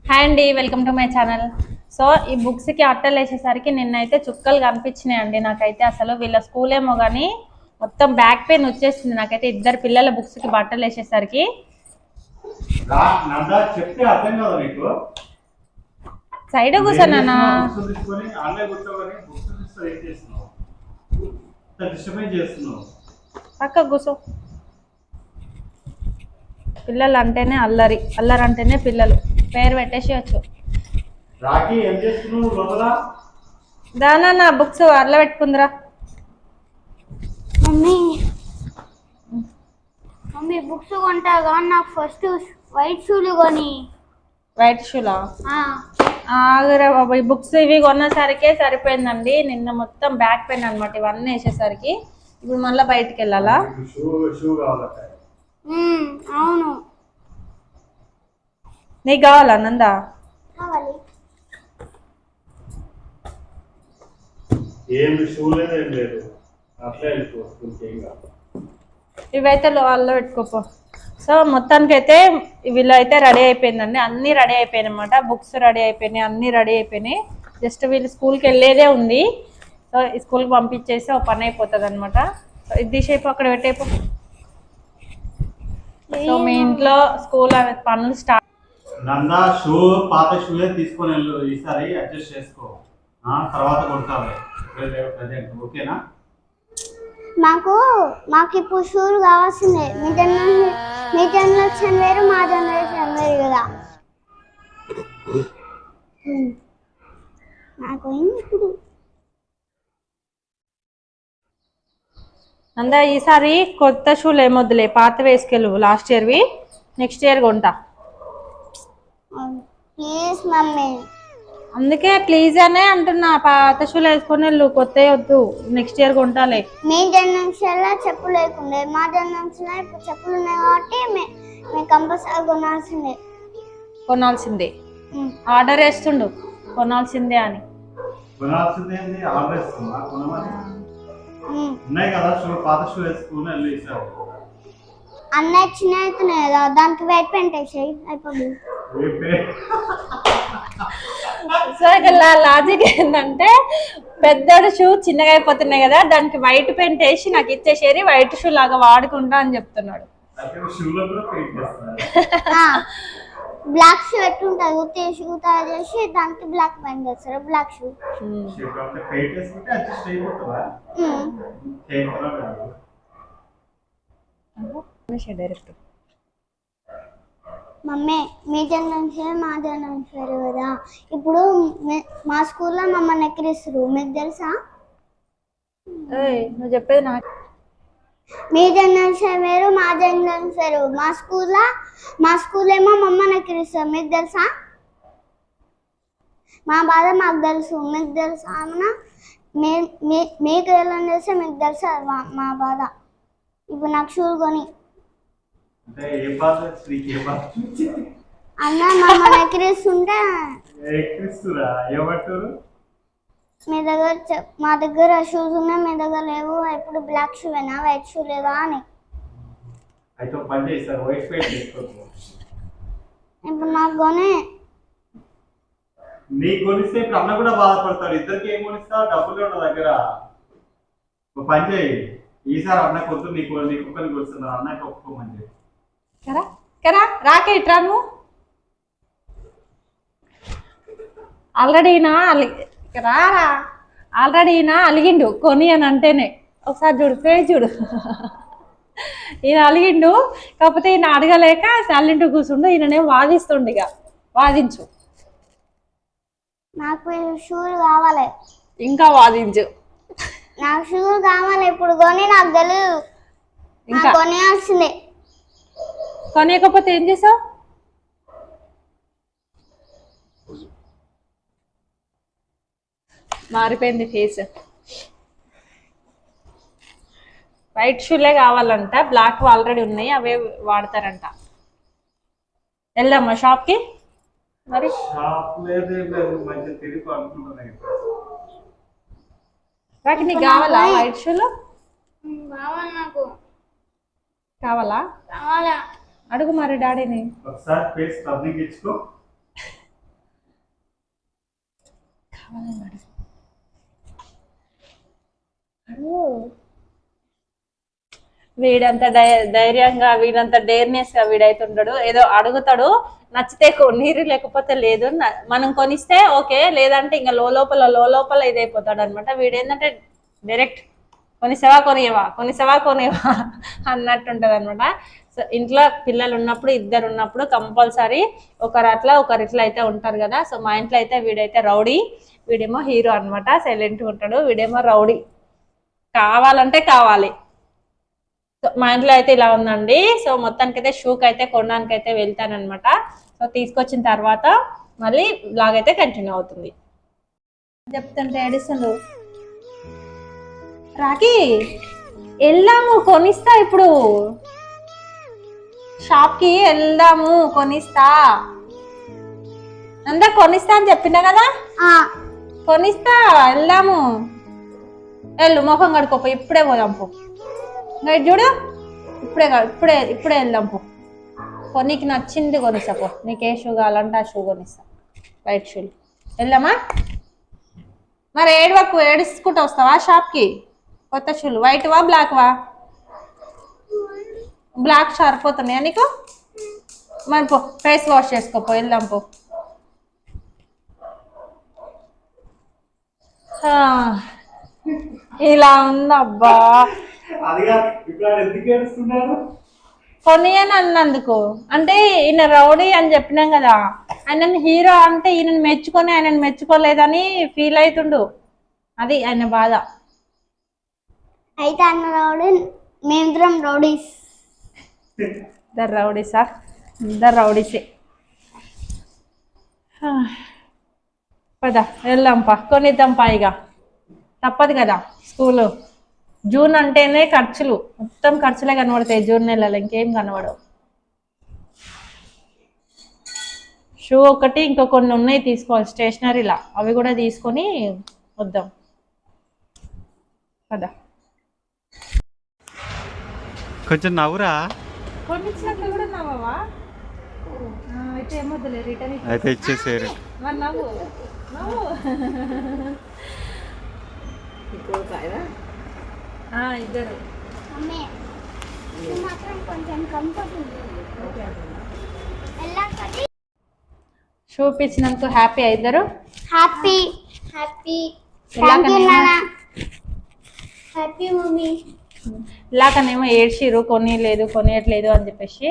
Hi అండి, welcome to my channel. So ఈ బుక్స్కి అట్టలు వేసేసరికి నిన్నైతే చుక్కలు కనిపించినాయండి. నాకైతే అసలు వీళ్ళ స్కూల్ ఏమో కానీ మొత్తం బ్యాక్ పెయిన్ వచ్చేసింది నాకైతే. ఇద్దరు పిల్లల బుక్స్కి బట్టలు వేసేసరికి సైడ్ కూర్చోనా పక్క కూర్చో. పిల్లలు అంటేనే అల్లరి, అల్లరి అంటేనే పిల్లలు. పేరు పెట్టేసేయచ్చు. దానా బుక్స్ అల్ల పెట్టుకుందిరా. మమ్మీ మమ్మీ బుక్స్ కొంటాగా నాకు ఫస్ట్ వైట్ షూలు కొని. వైట్ షూలా? ఆగరా బాబు, ఈ బుక్స్ ఇవి కొన్నసరికే సరిపోయిందండి. నిన్న మొత్తం బ్యాక్ పెయిన్ అనమాట ఇవన్నీ వేసేసరికి. ఇప్పుడు మళ్ళీ బయటికి వెళ్ళాలా? అవును. నీకు కావాలా నందా? కావాలి. ఇవైతే లోల్లో పెట్టుకోపో. సో మొత్తానికి అయితే వీళ్ళు అయితే రెడీ అయిపోయిందండి. అన్నీ రెడీ అయిపోయినాయి అనమాట. బుక్స్ రెడీ అయిపోయినాయి, అన్నీ రెడీ అయిపోయినాయి. జస్ట్ వీళ్ళు స్కూల్కి వెళ్ళేదే ఉంది. సో ఈ స్కూల్కి పంపించేసి ఒక పని అయిపోతుంది అనమాట. సో ఇది తీసేపు అక్కడ పెట్టేపు. సో మీ ఇంట్లో స్కూల్ పనులు స్టార్ట్. నందా షూ పాత షూ తీసుకొని వెళ్ళు, ఈసారి అడ్జస్ట్ చేసుకో, తర్వాత కొడతావే. ఓకేనా? మాకు ఇప్పుడు షూలు కావాల్సిందే. మీ జనరేషన్ వేరు, మా జనరేషన్ వేరు కదా. నాకు ఇప్పుడు నందా ఈసారి కొత్త షూలు ఏమొద్దులే, పాత వేసుకెళ్ళు. లాస్ట్ ఇయర్వి నెక్స్ట్ ఇయర్ కొంటా. Please mummy. అందుకే ప్లీజ్ అనే అంటున్నా. పాత షూలు వేసుకొని వెళ్ళు, కొత్త వద్దు. నెక్స్ట్ ఇయర్ కొంటాలే. మీ జనరేషన్ లో చెప్పులు లేకుండే, మా జనరేషన్ లో ఇప్పుడు చెప్పులు ఉన్నాయి కాబట్టి మేము కంపల్సరీ కొనాల్సిందే. ఆర్డర్ వేస్తుండు కొనాల్సిందే అని. ఉన్నాయి కదా షూ, పాత షూ వేసుకుని వెళ్ళు ఈసారి. అన్న చిన్న అవుతున్నాయి కదా, దానికి వెయిట్ పెయింట్ వేసాయి అయిపోయింది. సో ఇక్కడ లాజిక్ ఏంటంటే, పెద్దోడు షూ చిన్నగా అయిపోతున్నాయి కదా, దానికి వైట్ పెయింట్ వేసి నాకు ఇచ్చేసేది, వైట్ షూ లాగా వాడుకుంటా అని చెప్తున్నాడు. బ్లాక్ షూ ఎట్లుంటుంది, ఉత్తే షూ తయారు చేసి దానికి బ్లాక్ పెయింట్ చేస్తారు. Black shoe direct. మమ్మీ మీ జనరేషన్ మా జనరేషన్ వేరు కదా. ఇప్పుడు మా స్కూల్లో మమ్మల్ని ఎక్కిరిస్తారు, మీకు తెలుసా? నువ్వు చెప్పేది నాకు. మీ జనరేషన్ వేరు, మా జనరేషన్ వేరు. మా స్కూల్ ఏమో మమ్మల్ని ఎక్కిరిస్తారు, మీకు తెలుసా? మా బాధ మాకు తెలుసు, మీకు తెలుసా? అన్న మీకు ఎలా చేస్తే మీకు తెలుసా మా బాధ. ఇప్పుడు నాకు షూలు కొని అన్న మమ్మల్ని ఎక్కిరిస్తుంటే మా దగ్గర షూస్ ఉన్నాయి, మీ దగ్గర లేవు. ఇప్పుడు బ్లాక్ షూ అయినా వైట్ షూ లేదా అని. ఇప్పుడు నాకు కొని నీకు కొనిస్తే ఇప్పుడు అన్న కూడా బాధపడతాడు. ఇద్దరికి ఏం కొనిస్తావు? డబ్బులు ఉన్న దగ్గర. ఒక పని చేయి, ఈసారి అన్న కొద్దు, నీకు ఒక్కరికి కొడుతున్నారు, అన్నకి ఒప్పుకోమని చెప్పి. రాకే నువ్వు ఆల్రెడీ అలిగిండు కొని అని అంటేనే. ఒకసారి చూడు, ఫేస్ చూడు. ఈయన అలిగిండు, కాకపోతే ఈయన అడగలేక సైలెంట్ కూర్చుండు. ఈయననే వాదిస్తుండు. ఇక వాదించు. నాకు షూలు కావాలి. ఇంకా వాదించు. నాకు షూలు కావాలి ఇప్పుడు కొని. నాకు తెలియదు, ఇంకా కొనేయాల్సిందే. కొనేయకపోతే ఏం చేసావు? మారిపోయింది ఫేస్. వైట్ షూలే కావాలంట, బ్లాక్ ఆల్రెడీ ఉన్నాయి, అవే వాడతారంట. వెళ్దామా షాప్కి? మరి వాకి నీకు కావాలా వైట్ షూలు? కావాలా? అడుగు మరి డాడీని. ఒకసారి ఫేస్ కవరింగ్ ఇచ్చుకో. వీడంత ధైర్యంగా వీడంత డేర్నెస్ గా వీడైతే ఉండడు. ఏదో అడుగుతాడు, నచ్చితే నీరు లేకపోతే లేదు. మనం కొనిస్తే ఓకే, లేదంటే ఇంకా లోపల ఇదైపోతాడు అనమాట. వీడేంటంటే డైరెక్ట్ కొనిసవా అన్నట్టుంటది అనమాట. సో ఇంట్లో పిల్లలు ఉన్నప్పుడు, ఇద్దరు ఉన్నప్పుడు కంపల్సరీ ఒకరు అట్లా ఒకరు ఇట్లా అయితే ఉంటారు కదా. సో మా ఇంట్లో అయితే వీడైతే రౌడీ, వీడేమో హీరో అనమాట. సైలెంట్గా ఉంటాడు, వీడేమో రౌడీ, కావాలంటే కావాలి. సో మా ఇంట్లో అయితే ఇలా ఉందండి. సో మొత్తానికి అయితే షూకి అయితే కొనడానికి అయితే వెళ్తానమాట. సో తీసుకొచ్చిన తర్వాత మళ్ళీ బ్లాగ్ అయితే కంటిన్యూ అవుతుంది. చెప్తుంటే ఏడిస్తుండు. రాఖీ వెళ్దాము, కొనిస్తా, ఇప్పుడు షాప్కి వెళ్దాము, కొనిస్తా. అంతా కొనిస్తా అని చెప్పినా కదా, కొనిస్తా, వెళ్దాము. వెళ్ళు, ముఖం కడుకోపో, ఇప్పుడే పోదాం పో. చూడు, ఇప్పుడే వెళ్దాం పో. నీకు నచ్చింది కొనిస్తా పో. నీకు ఏ షూ కావాలంటే ఆ షూ కొనిస్తా, వైట్ షూలు. వెళ్దామా? మరి ఏడుచుకుంటూ వస్తావా షాప్కి? కొత్త షూలు వైట్ వా బ్లాక్ వా? బ్లాక్ సరిపోతున్నాయా నీకు? మరి పో, ఫేస్ వాష్ చేసుకోపో, వెళ్దాం పో. ఇలా ఉందబ్బా. కొనియని అన్నందుకు అంటే ఈయన రౌడీ అని చెప్పినాం కదా, ఆయనని హీరో అంటే ఈయనని మెచ్చుకొని ఆయనని మెచ్చుకోలేదని ఫీల్ అవుతుండు. అది ఆయన బాధ. అయితే అన్న రౌడీ, మేమిద్దరం రౌడీస్. ఇద్దరు రౌడీసా? ఇద్దరు రౌడీసే. పదా వెళ్దాంపా, కొనిద్దాంపా. ఇక తప్పదు కదా, స్కూలు జూన్ అంటేనే ఖర్చులు, మొత్తం ఖర్చులే కనబడతాయి జూన్ నెలలో, ఇంకేం కనబడవు. షూ ఒకటి, ఇంకా కొన్ని ఉన్నాయి తీసుకోవాలి స్టేషనరీలా, అవి కూడా తీసుకొని వద్దాం కదా. కొంచెం నవ్వురా. కొన్నిచ్చినట్లు కూడా నవ్వవా? అయితే ఏమొద్దులే, రిటర్న్ అయితే ఇచ్చేసేరు. మరి నవ్వు ఇద్దరు చూపించినందుకు హ్యాపీ ఇద్దరు. Happy mummy. ఇలాకనేమో ఏడ్చిరు, కొనియట్లేదు అని చెప్పేసి.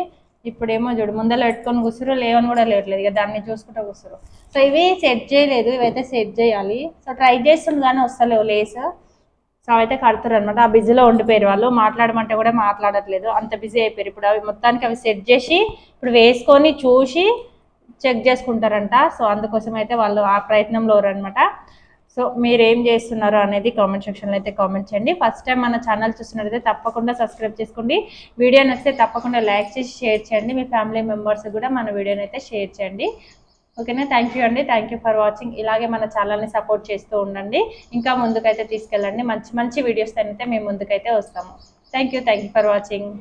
ఇప్పుడేమో చూడు, ముందర పెట్టుకొని కూర్చురు, లేవని కూడా లేవట్లేదు. ఇక దాన్ని చూసుకుంటూ కూర్చురు. సో ఇవి సెట్ చేయలేదు, ఇవైతే సెట్ చేయాలి. సో ట్రై చేస్తుంది కానీ వస్తలేవు లేస్. సో అవైతే కడతారు అనమాట. ఆ బిజీలో ఉండిపోయారు వాళ్ళు, మాట్లాడమంటే కూడా మాట్లాడట్లేదు, అంత బిజీ అయిపోయారు. ఇప్పుడు అవి మొత్తానికి అవి సెట్ చేసి ఇప్పుడు వేసుకొని చూసి చెక్ చేసుకుంటారంట. సో అందుకోసం అయితే వాళ్ళు ఆ ప్రయత్నంలో అనమాట. సో మీరు ఏం చేస్తున్నారు అనేది కామెంట్ సెక్షన్లో అయితే కామెంట్ చేయండి. ఫస్ట్ టైం మన ఛానల్ చూస్తున్నట్లయితే తప్పకుండా సబ్స్క్రైబ్ చేసుకోండి. వీడియో నచ్చితే తప్పకుండా లైక్ చేసి షేర్ చేయండి. మీ ఫ్యామిలీ మెంబర్స్ కూడా మన వీడియోని అయితే షేర్ చేయండి. ఓకేనా? థ్యాంక్ యూ అండి, థ్యాంక్ యూ ఫర్ వాచింగ్. ఇలాగే మన ఛానల్ని సపోర్ట్ చేస్తూ ఉండండి, ఇంకా ముందుకైతే తీసుకెళ్ళండి. మంచి మంచి వీడియోస్ అయితే మేము ముందుకైతే వస్తాము. Thank you for watching.